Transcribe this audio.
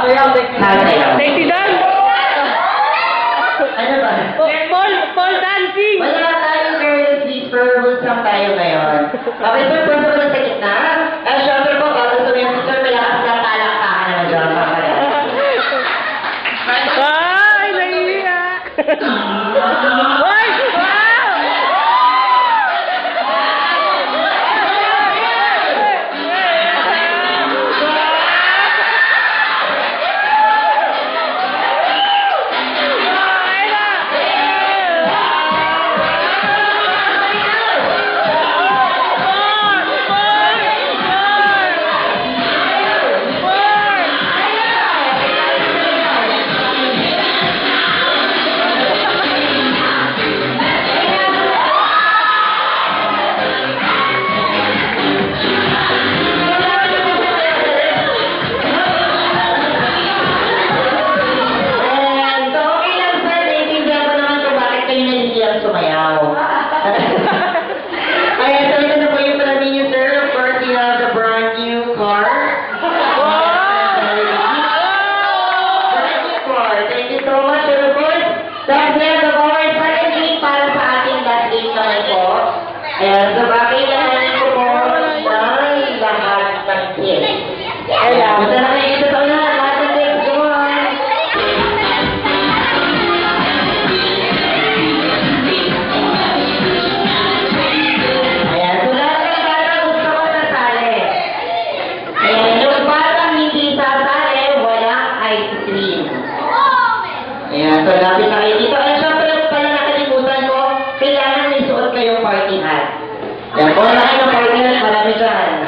Sasayaw. Sexy dance! Ano ba? Pole dancing! Wala tayong girls, whisper, rules lang tayo ngayon. Okay, sir, pwede ko lang sa gitna. Syempre po, gusto mo yung sir, may lakas na talaktakan naman dyan. Ay, nahihiya! Ay! Sumayaw. Ayan, so ito na po yung pala ninyo, sir. Of course, you have the brand new car. Brand new car. Thank you so much, sir. Of course, that's the end of our second game para sa ating last game naman po. Ayan, so bakilahanin ko po ng lahat ng kids. Ayan, punta na kayo dito sa unahan. Lahat ng kids, go on. Ayan, so lapit na kayo dito. Ayan, syempre pala nakalimutan ko, kailangan may suot kayong party hat. Ayan, kung wala kayo ng party hat, marami dyan.